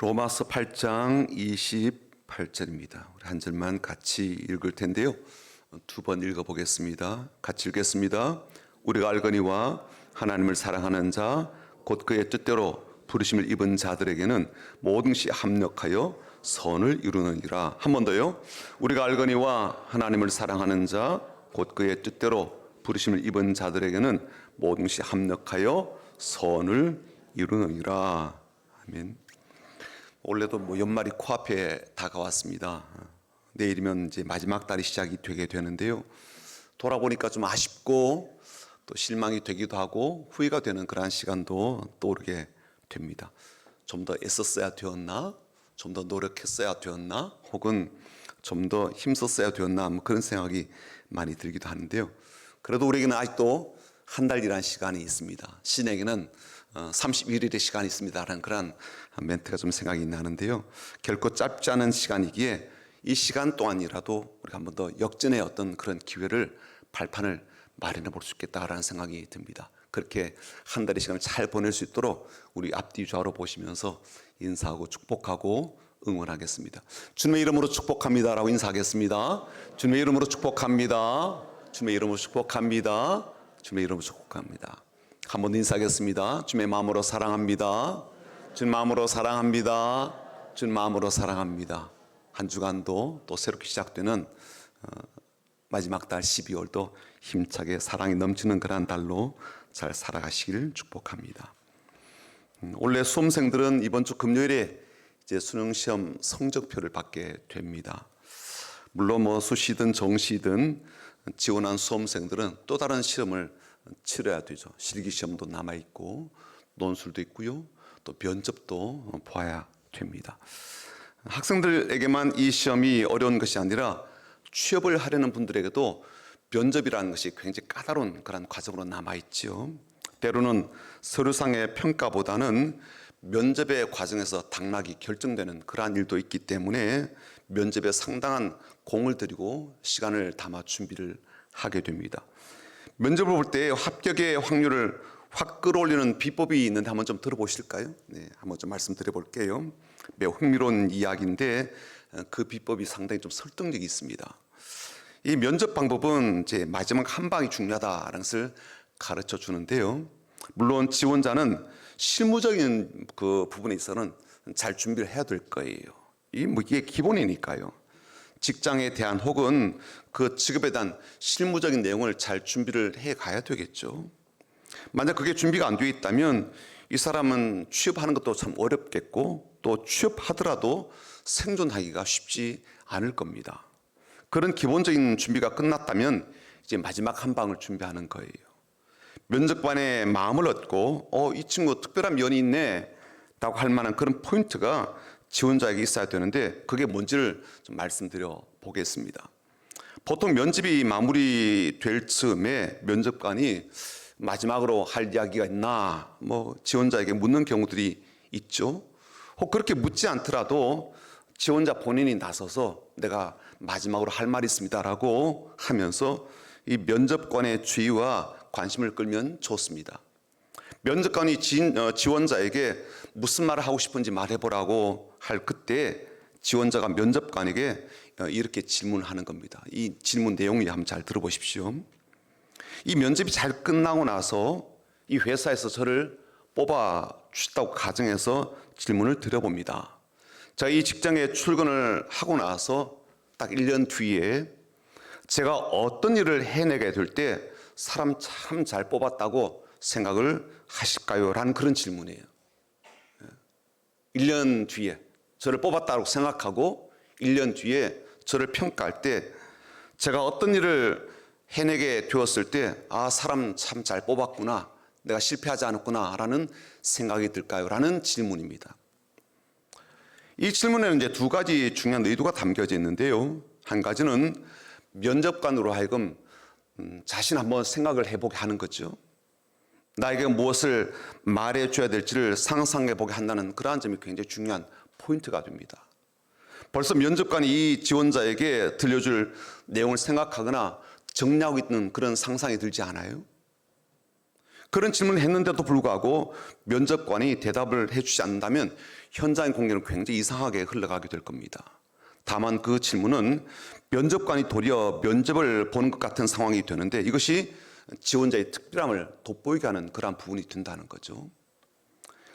로마서 8장 28절입니다. 우리 한 절만 같이 읽을 텐데요. 두 번 읽어보겠습니다. 같이 읽겠습니다. 우리가 알거니와 하나님을 사랑하는 자 곧 그의 뜻대로 부르심을 입은 자들에게는 모든 것이 합력하여 선을 이루느니라. 한 번 더요. 우리가 알거니와 하나님을 사랑하는 자 곧 그의 뜻대로 부르심을 입은 자들에게는 모든 것이 합력하여 선을 이루느니라. 아멘. 올해도 연말이 코앞에 다가왔습니다. 내일이면 이제 마지막 달이 시작이 되게 되는데요. 돌아보니까 좀 아쉽고 또 실망이 되기도 하고 후회가 되는 그러한 시간도 떠오르게 됩니다. 좀 더 애썼어야 되었나? 좀 더 노력했어야 되었나? 혹은 좀 더 힘썼어야 되었나? 뭐 그런 생각이 많이 들기도 하는데요. 그래도 우리에게는 아직도 한 달이라는 시간이 있습니다. 신에게는 31일의 시간이 있습니다라는 그런 멘트가 좀 생각이 나는데요. 결코 짧지 않은 시간이기에 이 시간 동안이라도 우리가 한 번 더 역전의 어떤 그런 기회를 발판을 마련해 볼 수 있겠다라는 생각이 듭니다. 그렇게 한 달의 시간을 잘 보낼 수 있도록 우리 앞뒤 좌우로 보시면서 인사하고 축복하고 응원하겠습니다. 주님의 이름으로 축복합니다라고 인사하겠습니다. 주님의 이름으로 축복합니다. 주님의 이름으로 축복합니다. 주님의 이름으로 축복합니다. 한 번 인사하겠습니다. 주님의 마음으로 사랑합니다. 주님 마음으로 사랑합니다. 주님 마음으로 사랑합니다. 한 주간도 또 새롭게 시작되는 마지막 달 12월도 힘차게 사랑이 넘치는 그러한 달로 잘 살아가시길 축복합니다. 원래 수험생들은 이번 주 금요일에 이제 수능시험 성적표를 받게 됩니다. 물론 수시든 정시든 지원한 수험생들은 또 다른 시험을 치러야 되죠. 실기시험도 남아있고 논술도 있고요. 또 면접도 봐야 됩니다. 학생들에게만 이 시험이 어려운 것이 아니라 취업을 하려는 분들에게도 면접이라는 것이 굉장히 까다로운 그런 과정으로 남아있죠. 때로는 서류상의 평가보다는 면접의 과정에서 당락이 결정되는 그러한 일도 있기 때문에 면접에 상당한 공을 들이고 시간을 담아 준비를 하게 됩니다. 면접을 볼 때 합격의 확률을 확 끌어올리는 비법이 있는데 한번 좀 들어보실까요? 네, 한번 좀 말씀드려 볼게요. 매우 흥미로운 이야기인데 그 비법이 상당히 좀 설득력이 있습니다. 이 면접 방법은 이제 마지막 한 방이 중요하다라는 것을 가르쳐 주는데요. 물론 지원자는 실무적인 그 부분에 있어서는 잘 준비를 해야 될 거예요. 이게 기본이니까요. 직장에 대한 혹은 그 직업에 대한 실무적인 내용을 잘 준비를 해 가야 되겠죠. 만약 그게 준비가 안 되어 있다면 이 사람은 취업하는 것도 참 어렵겠고 또 취업하더라도 생존하기가 쉽지 않을 겁니다. 그런 기본적인 준비가 끝났다면 이제 마지막 한 방을 준비하는 거예요. 면접관의 마음을 얻고 이 친구 특별한 면이 있네 라고 할 만한 그런 포인트가 지원자에게 있어야 되는데 그게 뭔지를 좀 말씀드려 보겠습니다. 보통 면접이 마무리될 즈음에 면접관이 마지막으로 할 이야기가 있나 지원자에게 묻는 경우들이 있죠. 혹 그렇게 묻지 않더라도 지원자 본인이 나서서 내가 마지막으로 할 말이 있습니다라고 하면서 이 면접관의 주의와 관심을 끌면 좋습니다. 면접관이 지원자에게 무슨 말을 하고 싶은지 말해보라고 할 그때 지원자가 면접관에게 이렇게 질문하는 겁니다. 이 질문 내용을 한번 잘 들어보십시오. 이 면접이 잘 끝나고 나서 이 회사에서 저를 뽑아주셨다고 가정해서 질문을 드려봅니다. 자, 이 직장에 출근을 하고 나서 딱 1년 뒤에 제가 어떤 일을 해내게 될 때 사람 참 잘 뽑았다고 생각을 하실까요? 라는 그런 질문이에요. 1년 뒤에 저를 뽑았다고 생각하고 1년 뒤에 저를 평가할 때 제가 어떤 일을 해내게 되었을 때 사람 참 잘 뽑았구나, 내가 실패하지 않았구나 라는 생각이 들까요? 라는 질문입니다. 이 질문에는 이제 두 가지 중요한 의도가 담겨져 있는데요. 한 가지는 면접관으로 하여금 자신 한번 생각을 해보게 하는 거죠. 나에게 무엇을 말해줘야 될지를 상상해보게 한다는 그러한 점이 굉장히 중요한 포인트가 됩니다. 벌써 면접관이 이 지원자에게 들려줄 내용을 생각하거나 정리하고 있는 그런 상상이 들지 않아요? 그런 질문을 했는데도 불구하고 면접관이 대답을 해주지 않는다면 현장 공개는 굉장히 이상하게 흘러가게 될 겁니다. 다만 그 질문은 면접관이 도리어 면접을 보는 것 같은 상황이 되는데 이것이 지원자의 특별함을 돋보이게 하는 그러한 부분이 된다는 거죠.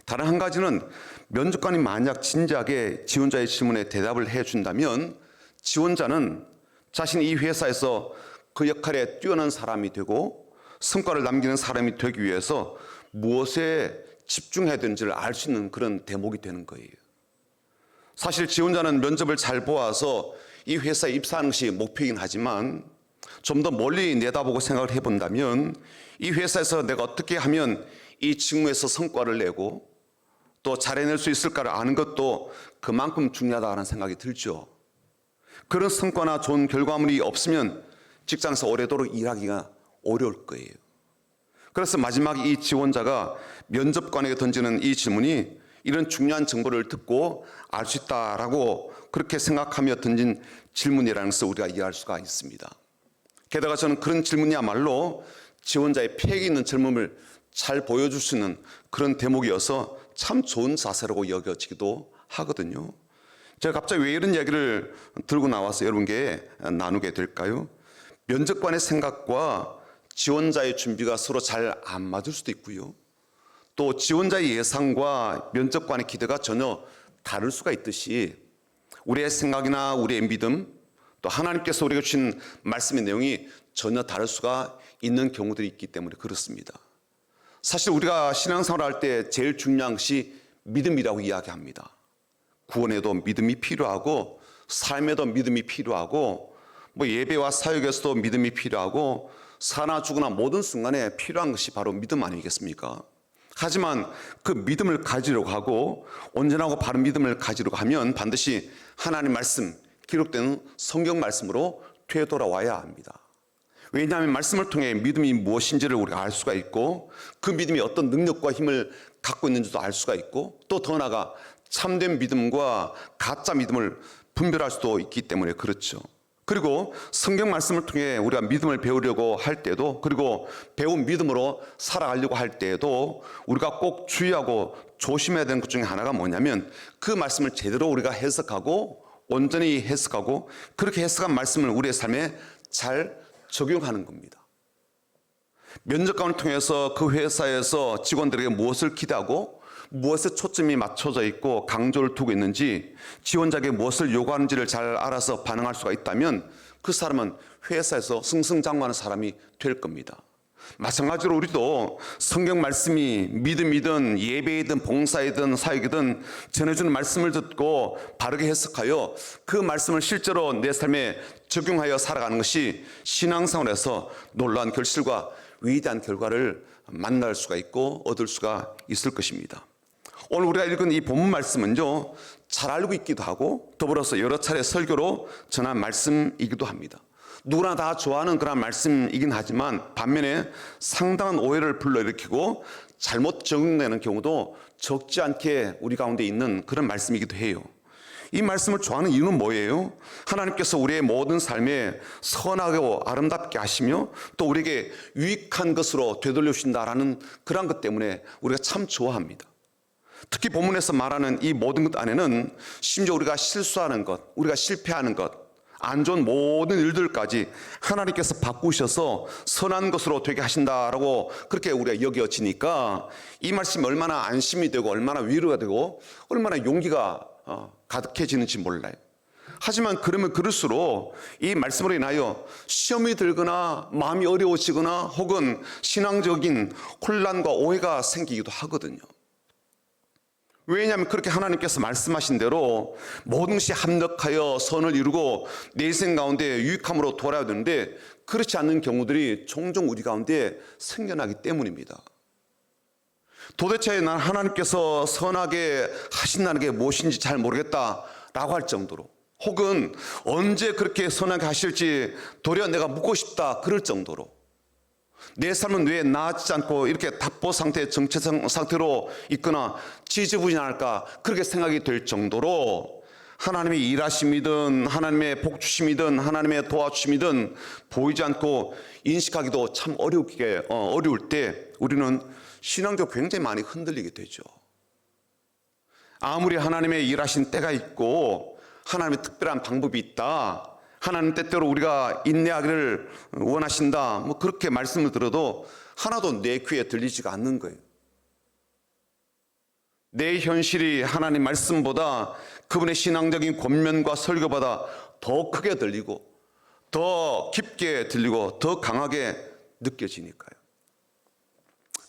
다른 한 가지는 면접관이 만약 진지하게 지원자의 질문에 대답을 해준다면 지원자는 자신이 이 회사에서 그 역할에 뛰어난 사람이 되고 성과를 남기는 사람이 되기 위해서 무엇에 집중해야 되는지를 알 수 있는 그런 대목이 되는 거예요. 사실 지원자는 면접을 잘 보아서 이 회사에 입사하는 것이 목표이긴 하지만 좀 더 멀리 내다보고 생각을 해본다면 이 회사에서 내가 어떻게 하면 이 직무에서 성과를 내고 또 잘해낼 수 있을까를 아는 것도 그만큼 중요하다는 생각이 들죠. 그런 성과나 좋은 결과물이 없으면 직장에서 오래도록 일하기가 어려울 거예요. 그래서 마지막에 이 지원자가 면접관에게 던지는 이 질문이 이런 중요한 정보를 듣고 알 수 있다라고 그렇게 생각하며 던진 질문이라는 것을 우리가 이해할 수가 있습니다. 게다가 저는 그런 질문이야말로 지원자의 패기 있는 젊음을 잘 보여줄 수 있는 그런 대목이어서 참 좋은 자세라고 여겨지기도 하거든요. 제가 갑자기 왜 이런 얘기를 들고 나와서 여러분께 나누게 될까요? 면접관의 생각과 지원자의 준비가 서로 잘 안 맞을 수도 있고요. 또 지원자의 예상과 면접관의 기대가 전혀 다를 수가 있듯이 우리의 생각이나 우리의 믿음 또 하나님께서 우리에게 주신 말씀의 내용이 전혀 다를 수가 있는 경우들이 있기 때문에 그렇습니다. 사실 우리가 신앙생활을 할 때 제일 중요한 것이 믿음이라고 이야기합니다. 구원에도 믿음이 필요하고 삶에도 믿음이 필요하고 예배와 사역에서도 믿음이 필요하고 사나 죽으나 모든 순간에 필요한 것이 바로 믿음 아니겠습니까? 하지만 그 믿음을 가지려고 하고 온전하고 바른 믿음을 가지려고 하면 반드시 하나님 말씀, 기록된 성경 말씀으로 되돌아와야 합니다. 왜냐하면 말씀을 통해 믿음이 무엇인지를 우리가 알 수가 있고 그 믿음이 어떤 능력과 힘을 갖고 있는지도 알 수가 있고 또 더 나아가 참된 믿음과 가짜 믿음을 분별할 수도 있기 때문에 그렇죠. 그리고 성경 말씀을 통해 우리가 믿음을 배우려고 할 때도 그리고 배운 믿음으로 살아가려고 할 때에도 우리가 꼭 주의하고 조심해야 되는 것 중에 하나가 뭐냐면 그 말씀을 제대로 우리가 해석하고 온전히 해석하고 그렇게 해석한 말씀을 우리의 삶에 잘 적용하는 겁니다. 면접관을 통해서 그 회사에서 직원들에게 무엇을 기대하고 무엇에 초점이 맞춰져 있고 강조를 두고 있는지 지원자에게 무엇을 요구하는지를 잘 알아서 반응할 수가 있다면 그 사람은 회사에서 승승장구하는 사람이 될 겁니다. 마찬가지로 우리도 성경 말씀이 믿음이든 예배이든 봉사이든 사역이든 전해주는 말씀을 듣고 바르게 해석하여 그 말씀을 실제로 내 삶에 적용하여 살아가는 것이 신앙생활에서 놀라운 결실과 위대한 결과를 만날 수가 있고 얻을 수가 있을 것입니다. 오늘 우리가 읽은 이 본문 말씀은요, 잘 알고 있기도 하고 더불어서 여러 차례 설교로 전한 말씀이기도 합니다. 누구나 다 좋아하는 그런 말씀이긴 하지만 반면에 상당한 오해를 불러일으키고 잘못 적용되는 경우도 적지 않게 우리 가운데 있는 그런 말씀이기도 해요. 이 말씀을 좋아하는 이유는 뭐예요? 하나님께서 우리의 모든 삶에 선하고 아름답게 하시며 또 우리에게 유익한 것으로 되돌려 주신다라는 그런 것 때문에 우리가 참 좋아합니다. 특히 본문에서 말하는 이 모든 것 안에는 심지어 우리가 실수하는 것, 우리가 실패하는 것, 안 좋은 모든 일들까지 하나님께서 바꾸셔서 선한 것으로 되게 하신다라고 그렇게 우리가 여겨지니까 이 말씀이 얼마나 안심이 되고 얼마나 위로가 되고 얼마나 용기가 가득해지는지 몰라요. 하지만 그러면 그럴수록 이 말씀으로 인하여 시험이 들거나 마음이 어려워지거나 혹은 신앙적인 혼란과 오해가 생기기도 하거든요. 왜냐하면 그렇게 하나님께서 말씀하신 대로 모든 것이 합력하여 선을 이루고 내 인생 가운데 유익함으로 돌아야 되는데 그렇지 않는 경우들이 종종 우리 가운데 생겨나기 때문입니다. 도대체 난 하나님께서 선하게 하신다는 게 무엇인지 잘 모르겠다라고 할 정도로 혹은 언제 그렇게 선하게 하실지 도리어 내가 묻고 싶다 그럴 정도로 내 삶은 왜 나아지지 않고 이렇게 답보 상태의 정체성 상태로 있거나 지지부진할까 그렇게 생각이 될 정도로 하나님의 일하심이든 하나님의 복주심이든 하나님의 도와주심이든 보이지 않고 인식하기도 참 어려울 때 우리는 신앙적으로 굉장히 많이 흔들리게 되죠. 아무리 하나님의 일하신 때가 있고 하나님의 특별한 방법이 있다, 하나님 때때로 우리가 인내하기를 원하신다, 뭐 그렇게 말씀을 들어도 하나도 내 귀에 들리지가 않는 거예요. 내 현실이 하나님 말씀보다 그분의 신앙적인 권면과 설교보다 더 크게 들리고 더 깊게 들리고 더 강하게 느껴지니까요.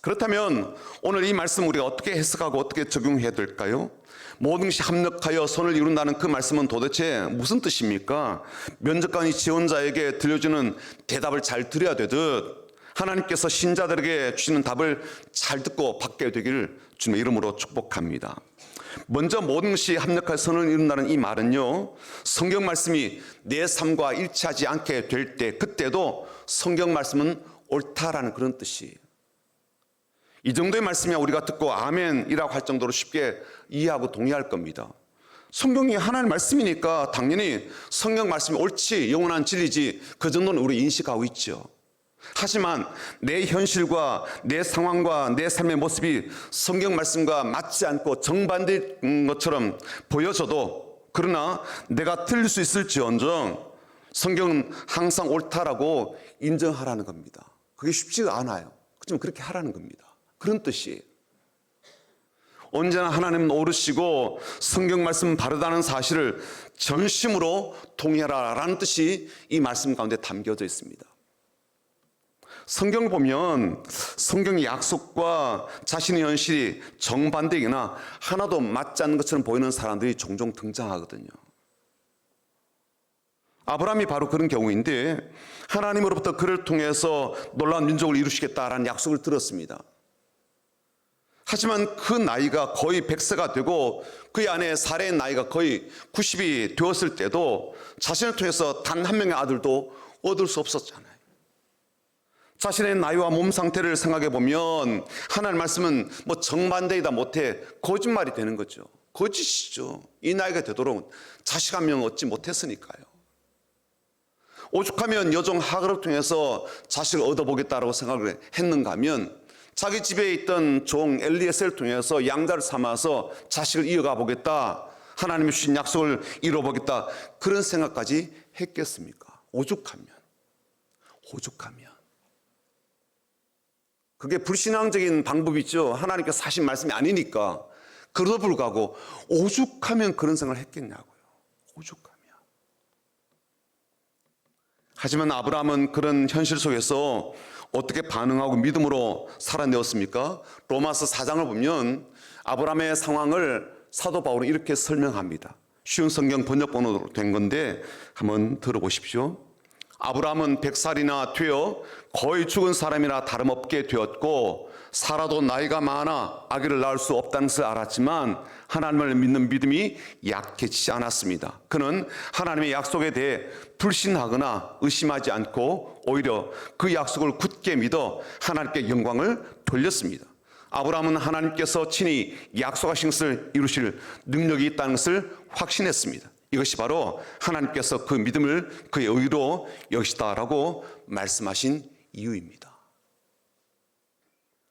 그렇다면 오늘 이 말씀 우리가 어떻게 해석하고 어떻게 적용해야 될까요? 모든 것이 합력하여 선을 이룬다는 그 말씀은 도대체 무슨 뜻입니까? 면접관이 지원자에게 들려주는 대답을 잘 들어야 되듯 하나님께서 신자들에게 주시는 답을 잘 듣고 받게 되기를 주님의 이름으로 축복합니다. 먼저 모든 것이 합력하여 선을 이룬다는 이 말은요, 성경 말씀이 내 삶과 일치하지 않게 될 때, 그때도 성경 말씀은 옳다라는 그런 뜻이에요. 이 정도의 말씀이야 우리가 듣고 아멘이라고 할 정도로 쉽게 이해하고 동의할 겁니다. 성경이 하나님의 말씀이니까 당연히 성경 말씀이 옳지, 영원한 진리지, 그 정도는 우리 인식하고 있죠. 하지만 내 현실과 내 상황과 내 삶의 모습이 성경 말씀과 맞지 않고 정반대인 것처럼 보여져도, 그러나 내가 틀릴 수 있을지언정 성경은 항상 옳다라고 인정하라는 겁니다. 그게 쉽지가 않아요. 좀 그렇게 하라는 겁니다. 그런 뜻이에요. 언제나 하나님은 옳으시고 성경 말씀은 바르다는 사실을 전심으로 동의하라라는 뜻이 이 말씀 가운데 담겨져 있습니다. 성경을 보면 성경의 약속과 자신의 현실이 정반대이거나 하나도 맞지 않는 것처럼 보이는 사람들이 종종 등장하거든요. 아브라함이 바로 그런 경우인데, 하나님으로부터 그를 통해서 놀라운 민족을 이루시겠다라는 약속을 들었습니다. 하지만 그 나이가 거의 100세가 되고 그의 아내 사레의 나이가 거의 90이 되었을 때도 자신을 통해서 단 한 명의 아들도 얻을 수 없었잖아요. 자신의 나이와 몸 상태를 생각해 보면 하나님 말씀은 뭐 정반대이다 못해 거짓말이 되는 거죠. 거짓이죠. 이 나이가 되도록 자식 한 명 얻지 못했으니까요. 오죽하면 여종 하갈을 통해서 자식을 얻어보겠다라고 생각을 했는가 하면 자기 집에 있던 종 엘리에셀을 통해서 양자를 삼아서 자식을 이어가 보겠다, 하나님이 주신 약속을 이뤄보겠다, 그런 생각까지 했겠습니까? 오죽하면 그게 불신앙적인 방법이죠. 하나님께서 하신 말씀이 아니니까. 그러도 불구하고 오죽하면 그런 생각을 했겠냐고요. 오죽하면. 하지만 아브라함은 그런 현실 속에서 어떻게 반응하고 믿음으로 살아내었습니까? 로마서 4장을 보면 아브라함의 상황을 사도 바울은 이렇게 설명합니다. 쉬운 성경 번역본으로 된 건데 한번 들어보십시오. 아브라함은 100살이나 되어 거의 죽은 사람이나 다름없게 되었고, 살아도 나이가 많아 아기를 낳을 수 없다는 것을 알았지만 하나님을 믿는 믿음이 약해지지 않았습니다. 그는 하나님의 약속에 대해 불신하거나 의심하지 않고 오히려 그 약속을 굳게 믿어 하나님께 영광을 돌렸습니다. 아브라함은 하나님께서 친히 약속하신 것을 이루실 능력이 있다는 것을 확신했습니다. 이것이 바로 하나님께서 그 믿음을 그의 의로 여기시다라고 말씀하신 이유입니다.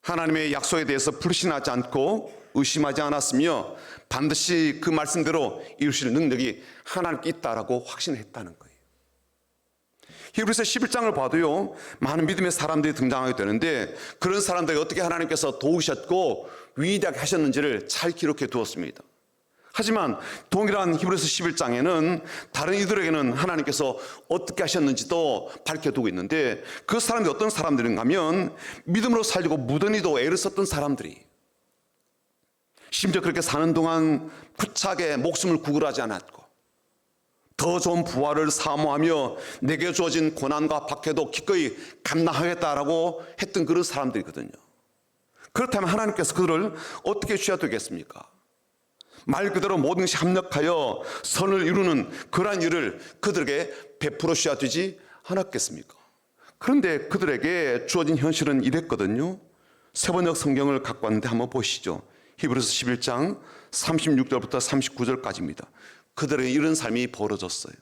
하나님의 약속에 대해서 불신하지 않고 의심하지 않았으며 반드시 그 말씀대로 이루실 능력이 하나님께 있다라고 확신했다는 거예요. 히브리서 11장을 봐도요, 많은 믿음의 사람들이 등장하게 되는데 그런 사람들이 어떻게 하나님께서 도우셨고 위대하게 하셨는지를 잘 기록해 두었습니다. 하지만 동일한 히브리서 11장에는 다른 이들에게는 하나님께서 어떻게 하셨는지도 밝혀두고 있는데, 그 사람들이 어떤 사람들인가 하면 믿음으로 살려고 무던히도 애를 썼던 사람들이, 심지어 그렇게 사는 동안 구차하게 목숨을 구걸하지 않았고 더 좋은 부활을 사모하며 내게 주어진 고난과 박해도 기꺼이 감당하겠다라고 했던 그런 사람들이거든요. 그렇다면 하나님께서 그들을 어떻게 주셔야 되겠습니까? 말 그대로 모든 것이 합력하여 선을 이루는 그러한 일을 그들에게 베풀어 주셔야 되지 않았겠습니까? 그런데 그들에게 주어진 현실은 이랬거든요. 세번역 성경을 갖고 왔는데 한번 보시죠. 히브리서 11장 36절부터 39절까지입니다. 그들의 이런 삶이 벌어졌어요.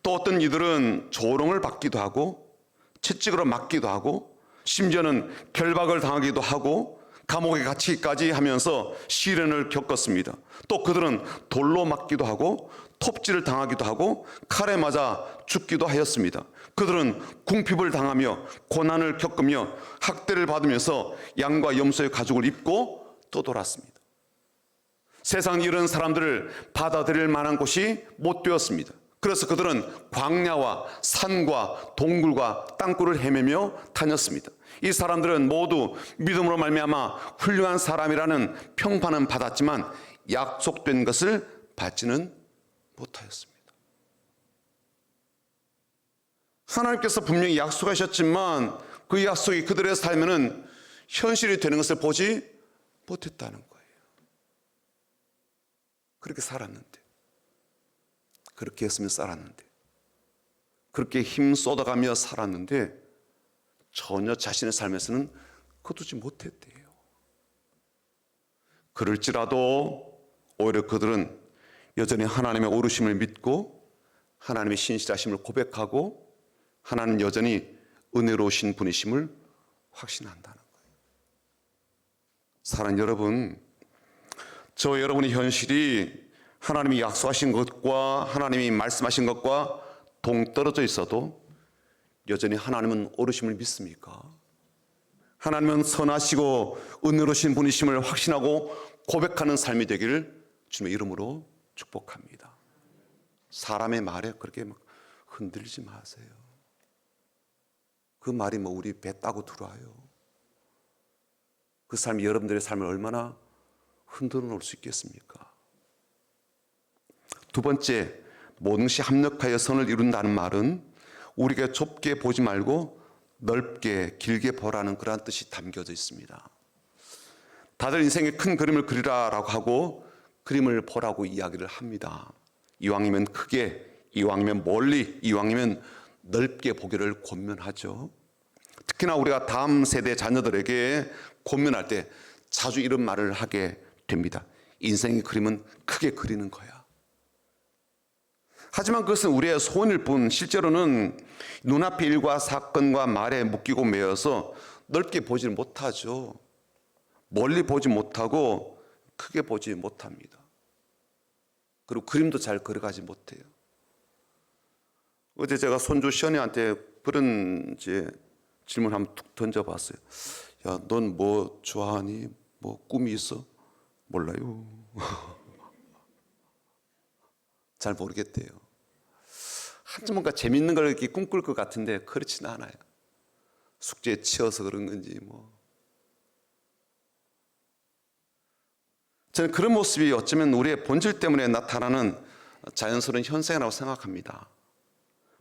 또 어떤 이들은 조롱을 받기도 하고 채찍으로 맞기도 하고 심지어는 결박을 당하기도 하고 감옥에 갇히기까지 하면서 시련을 겪었습니다. 또 그들은 돌로 맞기도 하고 톱질을 당하기도 하고 칼에 맞아 죽기도 하였습니다. 그들은 궁핍을 당하며 고난을 겪으며 학대를 받으면서 양과 염소의 가죽을 입고 떠돌았습니다. 세상 이런 사람들을 받아들일 만한 곳이 못 되었습니다. 그래서 그들은 광야와 산과 동굴과 땅굴을 헤매며 다녔습니다. 이 사람들은 모두 믿음으로 말미암아 훌륭한 사람이라는 평판은 받았지만 약속된 것을 받지는 못하였습니다. 하나님께서 분명히 약속하셨지만 그 약속이 그들의 삶에는 현실이 되는 것을 보지 못했다는 거예요. 그렇게 살았는데, 그렇게 했으면 살았는데, 그렇게 힘 쏟아가며 살았는데 전혀 자신의 삶에서는 거두지 못했대요. 그럴지라도 오히려 그들은 여전히 하나님의 오르심을 믿고 하나님의 신실하심을 고백하고 하나님 여전히 은혜로우신 분이심을 확신한다는 거예요. 사랑하는 여러분, 저 여러분의 현실이 하나님이 약속하신 것과 하나님이 말씀하신 것과 동떨어져 있어도 여전히 하나님은 오르심을 믿습니까? 하나님은 선하시고 은혜로우신 분이심을 확신하고 고백하는 삶이 되기를 주님의 이름으로 축복합니다. 사람의 말에 그렇게 막 흔들리지 마세요. 그 말이 뭐 우리 배 따고 들어와요. 그 삶이 여러분들의 삶을 얼마나 흔들어 놓을 수 있겠습니까? 두 번째, 모든 것이 합력하여 선을 이룬다는 말은 우리가 좁게 보지 말고 넓게 길게 보라는 그러한 뜻이 담겨져 있습니다. 다들 인생의 큰 그림을 그리라라고 하고 그림을 보라고 이야기를 합니다. 이왕이면 크게, 이왕이면 멀리, 이왕이면 넓게 보기를 권면하죠. 특히나 우리가 다음 세대 자녀들에게 권면할 때 자주 이런 말을 하게 됩니다. 인생의 그림은 크게 그리는 거야. 하지만 그것은 우리의 소원일 뿐 실제로는 눈앞의 일과 사건과 말에 묶이고 매여서 넓게 보지 못하죠. 멀리 보지 못하고 크게 보지 못합니다. 그리고 그림도 잘 그려가지 못해요. 어제 제가 손주 시연이한테 그런 질문 한번 툭 던져봤어요. 야, 넌 뭐 좋아하니? 뭐 꿈이 있어? 몰라요. 잘 모르겠대요. 한참 뭔가 재밌는 걸 이렇게 꿈꿀 것 같은데 그렇지는 않아요. 숙제에 치여서 그런 건지 뭐. 저는 그런 모습이 어쩌면 우리의 본질 때문에 나타나는 자연스러운 현상이라고 생각합니다.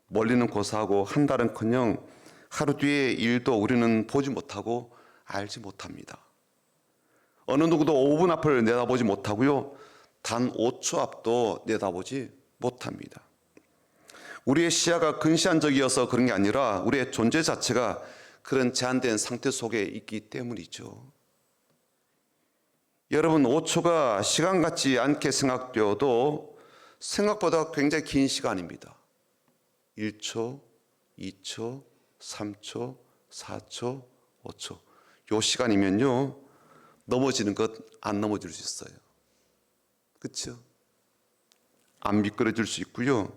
멀리는 고사하고 한 달은커녕 하루 뒤의 일도 우리는 보지 못하고 알지 못합니다. 어느 누구도 5분 앞을 내다보지 못하고요. 단 5초 앞도 내다보지 못합니다. 우리의 시야가 근시안적이어서 그런 게 아니라 우리의 존재 자체가 그런 제한된 상태 속에 있기 때문이죠. 여러분, 5초가 시간 같지 않게 생각되어도 생각보다 굉장히 긴 시간입니다. 1초, 2초, 3초, 4초, 5초. 요 시간이면요, 넘어지는 것 안 넘어질 수 있어요. 그렇죠? 안 미끄러질 수 있고요.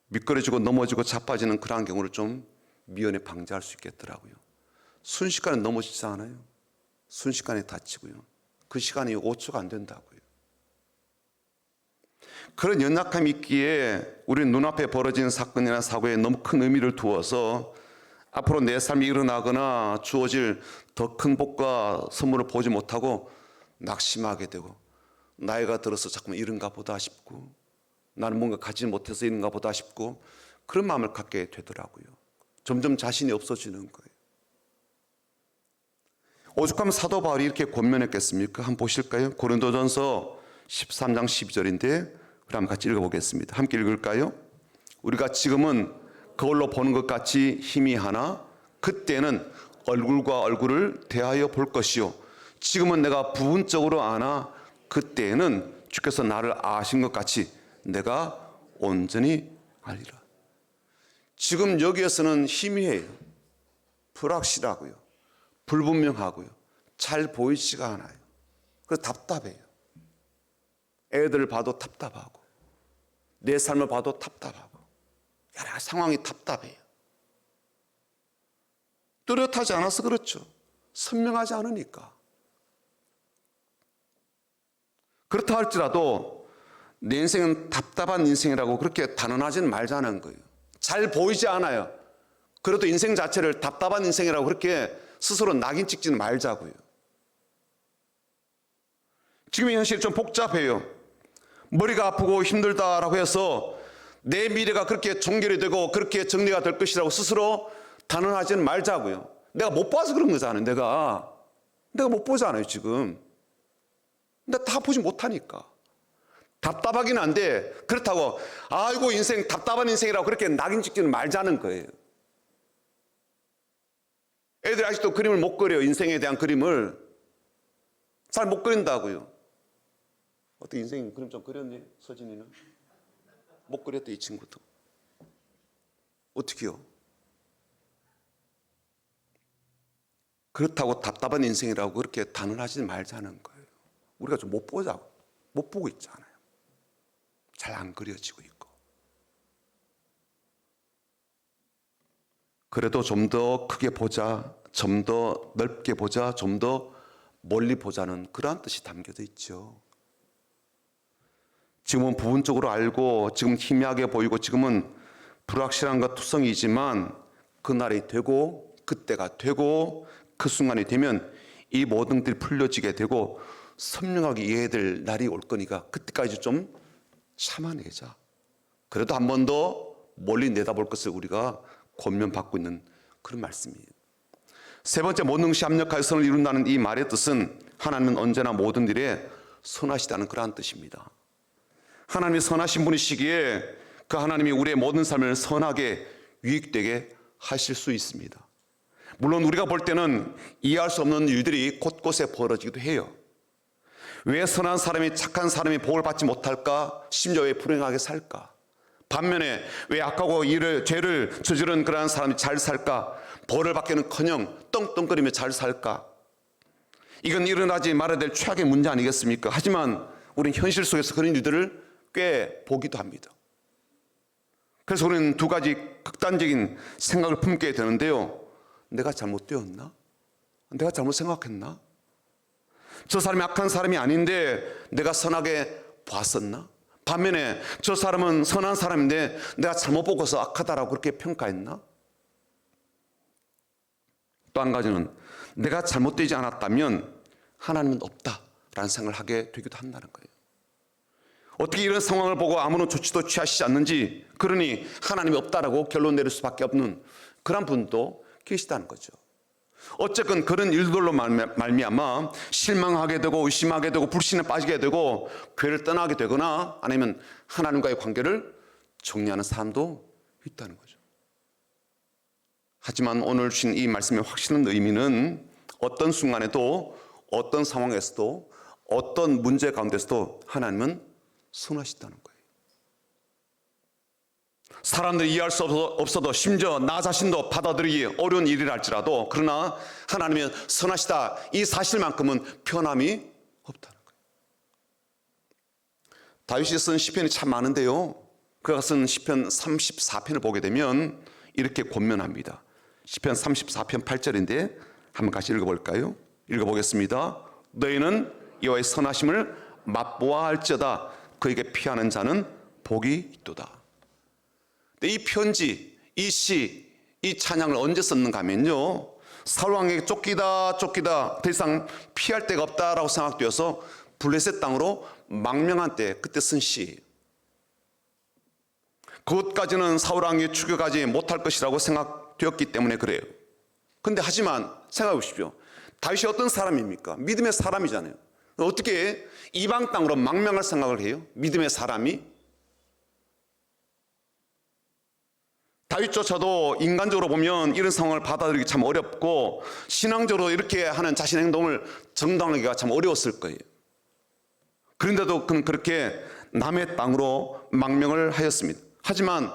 미끄러지고 넘어지고 자빠지는 그러한 경우를 좀 미연에 방지할 수 있겠더라고요. 순식간에 넘어지지 않아요. 순식간에 다치고요. 그 시간이 5초가 안 된다고요. 그런 연약함이 있기에 우리 눈앞에 벌어진 사건이나 사고에 너무 큰 의미를 두어서 앞으로 내 삶이 일어나거나 주어질 더 큰 복과 선물을 보지 못하고 낙심하게 되고 나이가 들어서 자꾸만 이런가 보다 싶고 나는 뭔가 가지 못해서 이런가 보다 싶고 그런 마음을 갖게 되더라고요. 점점 자신이 없어지는 거예요. 오죽하면 사도 바울이 이렇게 권면했겠습니까? 한번 보실까요? 고린도전서 13장 12절인데 그럼 같이 읽어보겠습니다. 함께 읽을까요? 우리가 지금은 거울로 보는 것 같이 희미하나 그때는 얼굴과 얼굴을 대하여 볼 것이요 지금은 내가 부분적으로 아나 그때는 주께서 나를 아신 것 같이 내가 온전히 알리라. 지금 여기에서는 희미해요. 불확실하고요. 불분명하고요. 잘 보이지가 않아요. 그래서 답답해요. 애들을 봐도 답답하고 내 삶을 봐도 답답하고 여러 상황이 답답해요. 뚜렷하지 않아서 그렇죠. 선명하지 않으니까. 그렇다 할지라도 내 인생은 답답한 인생이라고 그렇게 단언하지는 말자는 거예요. 잘 보이지 않아요. 그래도 인생 자체를 답답한 인생이라고 그렇게 스스로 낙인 찍지는 말자고요. 지금의 현실이 좀 복잡해요. 머리가 아프고 힘들다라고 해서 내 미래가 그렇게 종결이 되고 그렇게 정리가 될 것이라고 스스로 단언하지는 말자고요. 내가 못 봐서 그런 거잖아요. 내가 못 보잖아요 지금. 근데 다 보지 못하니까. 답답하긴 한데 그렇다고 아이고 인생 답답한 인생이라고 그렇게 낙인 찍지는 말자는 거예요. 애들이 아직도 그림을 못 그려요. 인생에 대한 그림을 잘 못 그린다고요. 어떻게 인생 그림 좀 그렸니? 서진이는? 못 그렸대 이 친구도. 어떻게요? 그렇다고 답답한 인생이라고 그렇게 단언하지 말자는 거예요. 우리가 좀 못 보고 있잖아요. 잘 안 그려지고 있고. 그래도 좀 더 크게 보자, 좀 더 넓게 보자, 좀 더 멀리 보자는 그러한 뜻이 담겨져 있죠. 지금은 부분적으로 알고 지금 희미하게 보이고 지금은 불확실한 것 투성이지만 그날이 되고 그때가 되고 그 순간이 되면 이 모든 것들이 풀려지게 되고 선명하게 이해될 날이 올 거니까 그때까지 좀 참아내자. 그래도 한 번 더 멀리 내다볼 것을 우리가 권면받고 있는 그런 말씀이에요. 세 번째, 모든것이 합력하여 선을 이룬다는 이 말의 뜻은 하나님은 언제나 모든 일에 선하시다는 그러한 뜻입니다. 하나님이 선하신 분이시기에 그 하나님이 우리의 모든 삶을 선하게 유익되게 하실 수 있습니다. 물론 우리가 볼 때는 이해할 수 없는 일들이 곳곳에 벌어지기도 해요. 왜 선한 사람이 착한 사람이 복을 받지 못할까? 심지어 왜 불행하게 살까? 반면에 왜 악하고 죄를 저지른 그러한 사람이 잘 살까? 벌을 받기는커녕 떵떵거리며 잘 살까? 이건 일어나지 말아야 될 최악의 문제 아니겠습니까? 하지만 우리는 현실 속에서 그런 일들을 꽤 보기도 합니다. 그래서 우리는 두 가지 극단적인 생각을 품게 되는데요. 내가 잘못되었나? 내가 잘못 생각했나? 저 사람이 악한 사람이 아닌데 내가 선하게 봤었나? 반면에 저 사람은 선한 사람인데 내가 잘못 보고서 악하다라고 그렇게 평가했나? 또 한 가지는 내가 잘못되지 않았다면 하나님은 없다라는 생각을 하게 되기도 한다는 거예요. 어떻게 이런 상황을 보고 아무런 조치도 취하시지 않는지, 그러니 하나님이 없다라고 결론 내릴 수밖에 없는 그런 분도 계시다는 거죠. 어쨌건 그런 일들로 말미암아 실망하게 되고 의심하게 되고 불신에 빠지게 되고 교회를 떠나게 되거나 아니면 하나님과의 관계를 정리하는 사람도 있다는 거죠. 하지만 오늘 주신 이 말씀의 확실한 의미는 어떤 순간에도 어떤 상황에서도 어떤 문제 가운데서도 하나님은 선하시다는 거예요. 사람들이 이해할 수 없어도 심지어 나 자신도 받아들이기 어려운 일이라 할지라도 그러나 하나님은 선하시다 이 사실만큼은 변함이 없다는 거예요. 다윗이 쓴 시편이 참 많은데요. 그가 쓴 시편 34편을 보게 되면 이렇게 권면합니다. 시편 34편 8절인데 한번 같이 읽어볼까요? 읽어보겠습니다. 너희는 여호와의 선하심을 맛보아 할지어다 그에게 피하는 자는 복이 있도다. 이 편지, 이 시, 이 찬양을 언제 썼는가 하면요, 사울 왕에게 쫓기다 더 이상 피할 데가 없다라고 생각되어서 블레셋 땅으로 망명한 때 그때 쓴 시예요. 그것까지는 사울 왕이 추격하지 못할 것이라고 생각되었기 때문에 그래요. 근데 하지만 생각해 보십시오. 다윗이 어떤 사람입니까? 믿음의 사람이잖아요. 어떻게 이방 땅으로 망명할 생각을 해요? 믿음의 사람이? 다윗조차도 인간적으로 보면 이런 상황을 받아들이기 참 어렵고 신앙적으로 이렇게 하는 자신의 행동을 정당하기가 참 어려웠을 거예요. 그런데도 그는 그렇게 남의 땅으로 망명을 하였습니다. 하지만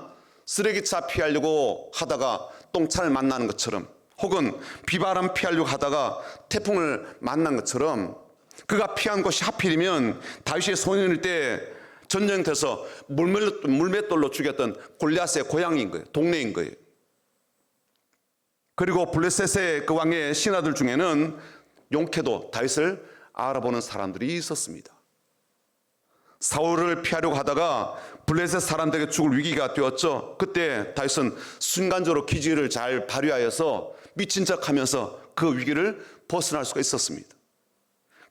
쓰레기차 피하려고 하다가 똥차를 만나는 것처럼, 혹은 비바람 피하려고 하다가 태풍을 만난 것처럼 그가 피한 곳이 하필이면 다윗의 소년일 때 전쟁돼서 물맷돌로 죽였던 골리앗의 고향인 거예요. 동네인 거예요. 그리고 블레셋의 그 왕의 신하들 중에는 용케도 다윗을 알아보는 사람들이 있었습니다. 사울을 피하려고 하다가 블레셋 사람들에게 죽을 위기가 되었죠. 그때 다윗은 순간적으로 기지를 잘 발휘하여서 미친 척하면서 그 위기를 벗어날 수가 있었습니다.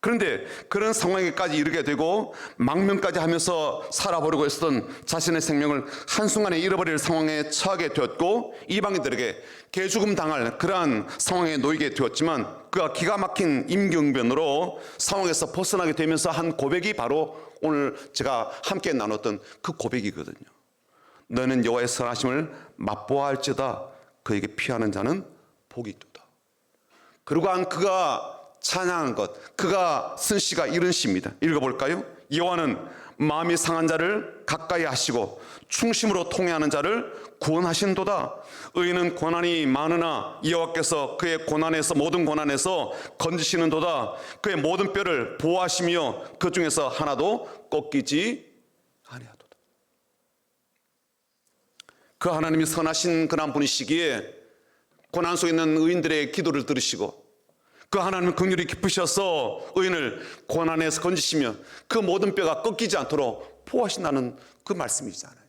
그런데 그런 상황에까지 이르게 되고 망명까지 하면서 살아보려고 했던 자신의 생명을 한순간에 잃어버릴 상황에 처하게 되었고, 이방인들에게 개죽음 당할 그러한 상황에 놓이게 되었지만, 그가 기가 막힌 임기응변으로 상황에서 벗어나게 되면서 한 고백이 바로 오늘 제가 함께 나눴던 그 고백이거든요. 너는 여호와의 선하심을 맛보아할지어다 그에게 피하는 자는 복이 있도다. 그러고 그가 찬양한 것, 그가 쓴 시가 이런 시입니다. 읽어볼까요? 여호와는 마음이 상한 자를 가까이 하시고 충심으로 통회하는 자를 구원하신도다. 의인은 고난이 많으나 여호와께서 그의 고난에서, 모든 고난에서 건지시는도다. 그의 모든 뼈를 보호하시며 그 중에서 하나도 꺾이지 아니하도다. 그 하나님이 선하신 그런 분이시기에 고난 속에 있는 의인들의 기도를 들으시고, 그 하나님은 긍휼이 깊으셔서 의인을 고난에서 건지시며 그 모든 뼈가 꺾이지 않도록 보호하신다는 그 말씀이잖아요.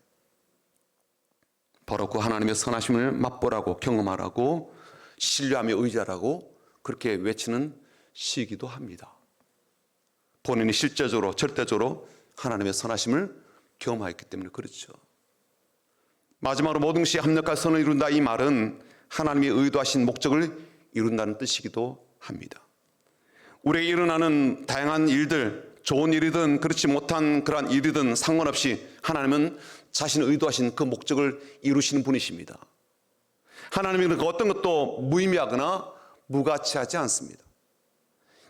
바로 그 하나님의 선하심을 맛보라고, 경험하라고, 신뢰하며 의지하라고 그렇게 외치는 시이기도 합니다. 본인이 실제적으로, 절대적으로 하나님의 선하심을 경험하였기 때문에 그렇죠. 마지막으로 모든 것이 합력할 선을 이룬다, 이 말은 하나님이 의도하신 목적을 이룬다는 뜻이기도 합니다. 우리에게 일어나는 다양한 일들, 좋은 일이든 그렇지 못한 그러한 일이든 상관없이 하나님은 자신의 의도하신 그 목적을 이루시는 분이십니다. 하나님은 어떤 것도 무의미하거나 무가치하지 않습니다.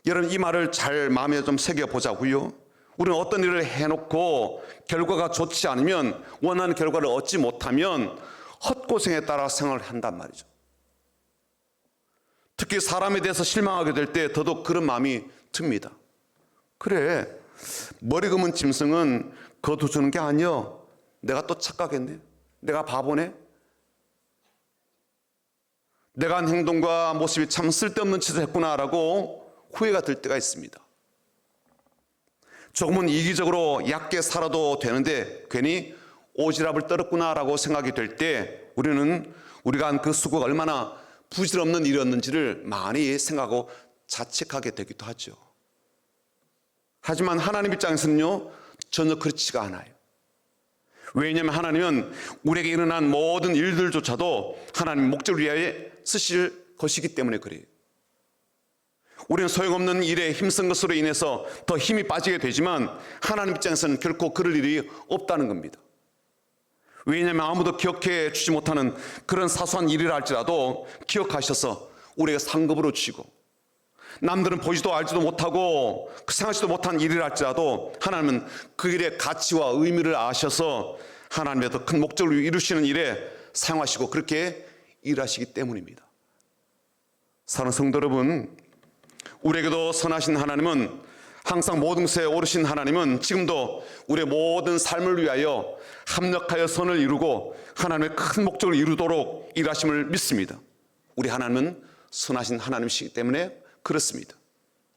여러분, 이 말을 잘 마음에 좀 새겨보자고요. 우리는 어떤 일을 해놓고 결과가 좋지 않으면, 원하는 결과를 얻지 못하면 헛고생에 따라 생활을 한단 말이죠. 특히 사람에 대해서 실망하게 될 때 더더욱 그런 마음이 듭니다. 그래, 머리 금은 짐승은 거두주는 게 아니여. 내가 또 착각했네. 내가 바보네. 내가 한 행동과 모습이 참 쓸데없는 짓을 했구나라고 후회가 들 때가 있습니다. 조금은 이기적으로 얕게 살아도 되는데 괜히 오지랖을 떨었구나라고 생각이 될 때 우리는 우리가 한 그 수고가 얼마나 부질없는 일이었는지를 많이 생각하고 자책하게 되기도 하죠. 하지만 하나님 입장에서는요, 전혀 그렇지가 않아요. 왜냐하면 하나님은 우리에게 일어난 모든 일들조차도 하나님 목적을 위하여 쓰실 것이기 때문에 그래요. 우리는 소용없는 일에 힘쓴 것으로 인해서 더 힘이 빠지게 되지만 하나님 입장에서는 결코 그럴 일이 없다는 겁니다. 왜냐하면 아무도 기억해 주지 못하는 그런 사소한 일이라 할지라도 기억하셔서 우리에게 상급으로 주시고, 남들은 보지도 알지도 못하고 생각지도 못한 일이라 할지라도 하나님은 그 일의 가치와 의미를 아셔서 하나님의 더 큰 목적을 이루시는 일에 사용하시고 그렇게 일하시기 때문입니다. 사랑하는 성도 여러분, 우리에게도 선하신 하나님은, 항상 모든 것에 오르신 하나님은 지금도 우리의 모든 삶을 위하여 합력하여 선을 이루고 하나님의 큰 목적을 이루도록 일하심을 믿습니다. 우리 하나님은 선하신 하나님이시기 때문에 그렇습니다.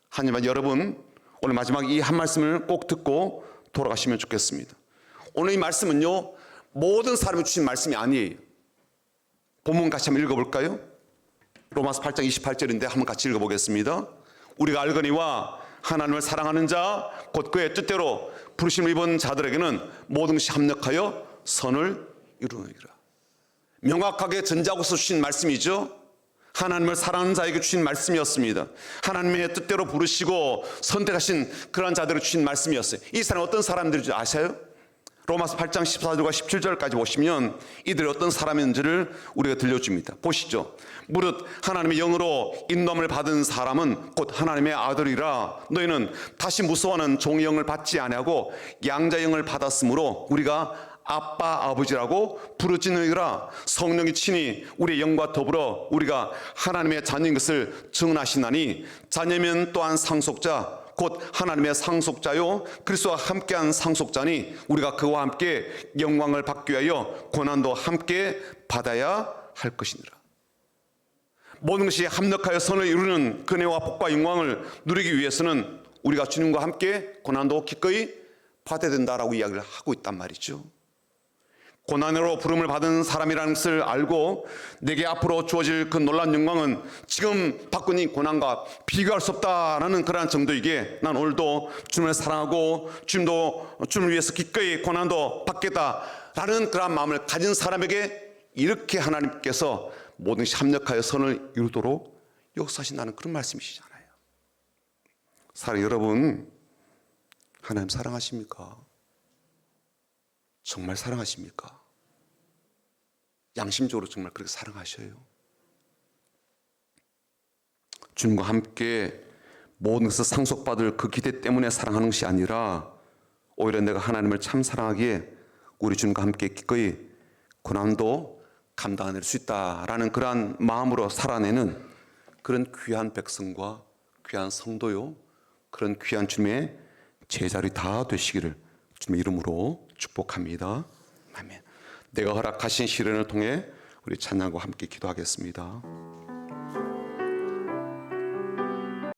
하지만 여러분, 오늘 마지막 이 한 말씀을 꼭 듣고 돌아가시면 좋겠습니다. 오늘 이 말씀은요, 모든 사람이 주신 말씀이 아니에요. 본문 같이 한번 읽어볼까요? 로마서 8장 28절인데 한번 같이 읽어보겠습니다. 우리가 알거니와 하나님을 사랑하는 자, 곧 그의 뜻대로 부르심을 입은 자들에게는 모든 것이 합력하여 선을 이루느니라. 명확하게 전자고서 주신 말씀이죠. 하나님을 사랑하는 자에게 주신 말씀이었습니다. 하나님의 뜻대로 부르시고 선택하신 그러한 자들을 주신 말씀이었어요. 이 사람 어떤 사람들인지 아세요? 로마서 8장 14절과 17절까지 보시면 이들이 어떤 사람인지를 우리가 들려줍니다. 보시죠. 무릇 하나님의 영으로 인도함을 받은 사람은 곧 하나님의 아들이라. 너희는 다시 무서워하는 종의 영을 받지 아니하고 양자의 영을 받았으므로 우리가 아빠 아버지라고 부르짖느니라. 성령이 친히 우리의 영과 더불어 우리가 하나님의 자녀인 것을 증언하시나니 자녀면 또한 상속자 곧 하나님의 상속자요 그리스도와 함께한 상속자니 우리가 그와 함께 영광을 받기 위하여 고난도 함께 받아야 할 것이니라. 모든 것이 합력하여 선을 이루는 근혜와 복과 영광을 누리기 위해서는 우리가 주님과 함께 고난도 기꺼이 받아야 된다라고 이야기를 하고 있단 말이죠. 고난으로 부름을 받은 사람이라는 것을 알고 내게 앞으로 주어질 그 놀라운 영광은 지금 받고 있는 고난과 비교할 수 없다라는 그러한 정도이기에 난 오늘도 주님을 사랑하고 주님을 위해서 기꺼이 고난도 받겠다라는 그러한 마음을 가진 사람에게 이렇게 하나님께서 모든 것이 합력하여 선을 이루도록 역사하신다는 그런 말씀이시잖아요. 사랑 여러분, 하나님 사랑하십니까? 정말 사랑하십니까? 양심적으로 정말 그렇게 사랑하셔요? 주님과 함께 모든 것을 상속받을 그 기대 때문에 사랑하는 것이 아니라 오히려 내가 하나님을 참 사랑하기에 우리 주님과 함께 기꺼이 고난도 감당해낼 수 있다라는 그러한 마음으로 살아내는 그런 귀한 백성과 귀한 성도요, 그런 귀한 주님의 제자들이 다 되시기를 주님의 이름으로 축복합니다. 아멘. 내가 허락하신 시련을 통해 우리 찬양과 함께 기도하겠습니다.